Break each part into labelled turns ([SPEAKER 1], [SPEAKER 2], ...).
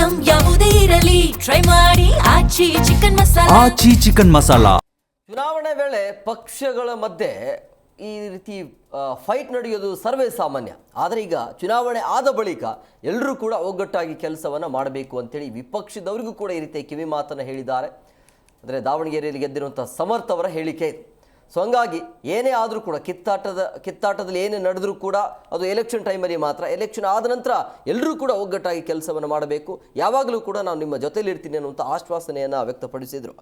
[SPEAKER 1] Item ಯಾವುದೇ ಇರಲಿ try ಮಾಡಿ ಆಚಿ ಚಿಕನ್ ಮಸಾಲಾ.
[SPEAKER 2] ಚುನಾವಣೆ ವೇಳೆ ಪಕ್ಷಗಳ ಮಧ್ಯೆ ಈ ರೀತಿ ಫೈಟ್ ನಡೆಯೋದು ಸರ್ವೇ ಸಾಮಾನ್ಯ. ಆದರೆ ಈಗ ಚುನಾವಣೆ ಆದ ಬಳಿಕ ಎಲ್ಲರೂ ಕೂಡ ಒಗ್ಗಟ್ಟಾಗಿ ಕೆಲಸವನ್ನು ಮಾಡಬೇಕು ಅಂತೇಳಿ ವಿಪಕ್ಷದವರಿಗೂ ಕೂಡ ಈ ರೀತಿ ಕಿವಿ ಮಾತನ್ನು ಹೇಳಿದ್ದಾರೆ. ಅಂದರೆ ದಾವಣಗೆರೆಯಲ್ಲಿ ಗೆದ್ದಿರುವಂಥ ಸಮರ್ಥ ಅವರ ಹೇಳಿಕೆ ಇದು. ಸೊ ಹಂಗಾಗಿ ಏನೇ ಆದರೂ ಕೂಡ ಕಿತ್ತಾಟದಲ್ಲಿ ಏನೇ ನಡೆದರೂ ಕೂಡ ಅದು ಎಲೆಕ್ಷನ್ ಟೈಮಲ್ಲಿ ಮಾತ್ರ. ಎಲೆಕ್ಷನ್ ಆದ ನಂತರ ಎಲ್ಲರೂ ಕೂಡ ಒಗ್ಗಟ್ಟಾಗಿ ಕೆಲಸವನ್ನು ಮಾಡಬೇಕು, ಯಾವಾಗಲೂ ಕೂಡ ನಾನು ನಿಮ್ಮ ಜೊತೆಲಿರ್ತೀನಿ ಅನ್ನುವಂಥ ಆಶ್ವಾಸನೆಯನ್ನು ವ್ಯಕ್ತಪಡಿಸಿದರು.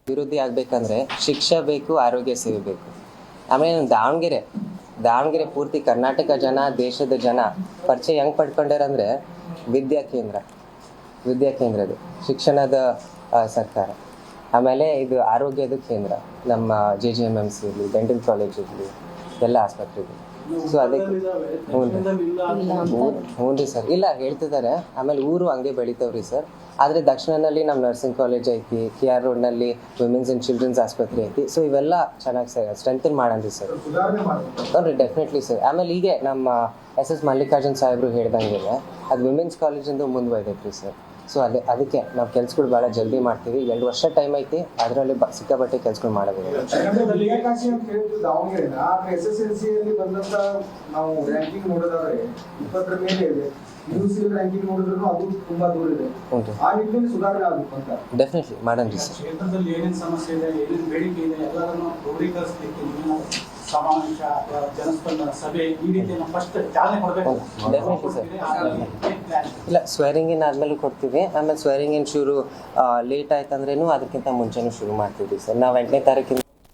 [SPEAKER 3] ಅಭಿವೃದ್ಧಿ ಆಗಬೇಕಂದ್ರೆ ಶಿಕ್ಷೆ ಬೇಕು, ಆರೋಗ್ಯ ಸೇವೆ ಬೇಕು. ಆಮೇಲೆ ದಾವಣಗೆರೆ ಪೂರ್ತಿ ಕರ್ನಾಟಕ ಜನ, ದೇಶದ ಜನ ಪರಿಚಯ ಹೆಂಗೆ ಪಡ್ಕೊಂಡಾರಂದರೆ ವಿದ್ಯಾ ಕೇಂದ್ರದು ಶಿಕ್ಷಣದ ಸರ್ಕಾರ, ಆಮೇಲೆ ಇದು ಆರೋಗ್ಯದ ಕೇಂದ್ರ, ನಮ್ಮ JGMMC ಇರಲಿ, ಡೆಂಟಲ್ ಕಾಲೇಜ್ ಇರಲಿ, ಎಲ್ಲ ಆಸ್ಪತ್ರೆಗಳು. ಸೊ ಅದಕ್ಕೆ ಹ್ಞೂ ರೀ ಸರ್, ಇಲ್ಲ ಹೇಳ್ತಿದ್ದಾರೆ. ಆಮೇಲೆ ಊರು ಹಂಗೆ ಬೆಳಿತಾವ್ರಿ ಸರ್. ಆದರೆ ದಕ್ಷಿಣದಲ್ಲಿ ನಮ್ಮ ನರ್ಸಿಂಗ್ ಕಾಲೇಜ್ ಐತಿ, KR ರೋಡ್ನಲ್ಲಿ ವಿಮೆನ್ಸ್ ಆ್ಯಂಡ್ ಚಿಲ್ಡ್ರನ್ಸ್ ಆಸ್ಪತ್ರೆ ಐತಿ. ಸೊ ಇವೆಲ್ಲ ಚೆನ್ನಾಗಿ ಸರ್ ಸ್ಟ್ರೆಂಥನ್ ಮಾಡಂದ್ರಿ ಸರ್. ನೋಡ್ರಿ ಡೆಫಿನೆಟ್ಲಿ ಸರ್. ಆಮೇಲೆ ಹೀಗೆ ನಮ್ಮ SS ಮಲ್ಲಿಕಾರ್ಜುನ್ ಸಾಹೇಬರು ಹೇಳ್ದಂಗೆ ಅದು ವಿಮೆನ್ಸ್ ಕಾಲೇಜಿಂದ ಮುಂದುವೈದೈತ್ರಿ ಸರ್. ಸೊ ಅದಕ್ಕೆ ನಾವು ಕೆಲ್ಸಗಳು ಭಾಳ ಜಲ್ದಿ ಮಾಡ್ತೀವಿ. 2 ವರ್ಷ ಟೈಮ್ ಐತಿ, ಅದರಲ್ಲಿ ಸಿಕ್ಕಾಪಟ್ಟೆ ಕೆಲ್ಸಗಳು ಮಾಡಬೇಕು.
[SPEAKER 4] SSLCಯಲ್ಲಿ ಬಂದಂತ ನಾವು ರ್ಯಾಂಕಿಂಗ್ ನೋಡೋದಾದ್ರೆ 20ರ ಮೇಲೆ ಇದೆ. UCL ರ್ಯಾಂಕಿಂಗ್ ನೋಡಿದ್ರು ಅದು ತುಂಬಾ ದೂರ ಇದೆ. ಆ ನಿಟ್ಟಿನಲ್ಲಿ ಸುಧಾರಣೆ ಆಗಬೇಕು ಅಂತ
[SPEAKER 3] ಡೆಫಿನೆಟ್ಲಿ ಮಾಡೋಣ ಸರ್.
[SPEAKER 4] ಕ್ಷೇತ್ರದಲ್ಲಿ ಏನೇನು ಸಮಸ್ಯೆ ಇದೆ, ಏನೇನು ಬೇಡಿಕೆ ಇದೆ ಎಲ್ಲರನ್ನು ಕ್ರೋಢೀಕರಿಸಲಿಕ್ಕೆ ನೀವು ಸಮಾವೇಶ, ಜನಸ್ಪಂದನ ಸಭೆ ಈ ರೀತಿ ಫಸ್ಟ್ ಚಾಲನೆ ಕೊಡಬೇಕು.
[SPEAKER 3] Definitely sir. ಇಲ್ಲ, ಸ್ವೇರಿಂಗ್ ಇನ್ ಆದ್ಮೇಲೆ ಕೊಡ್ತೀವಿ. ಆಮೇಲೆ ಸ್ವೇರಿಂಗ್ ಇನ್ ಶುರು ಲೇಟ್ ಆಯ್ತಂದ್ರೇನು ಅದಕ್ಕಿಂತ ಮುಂಚೆನೂ ಶುರು ಮಾಡ್ತೀವಿ ಸರ್. ನಾವು 8ನೇ ತಾರೀಕಿಂದ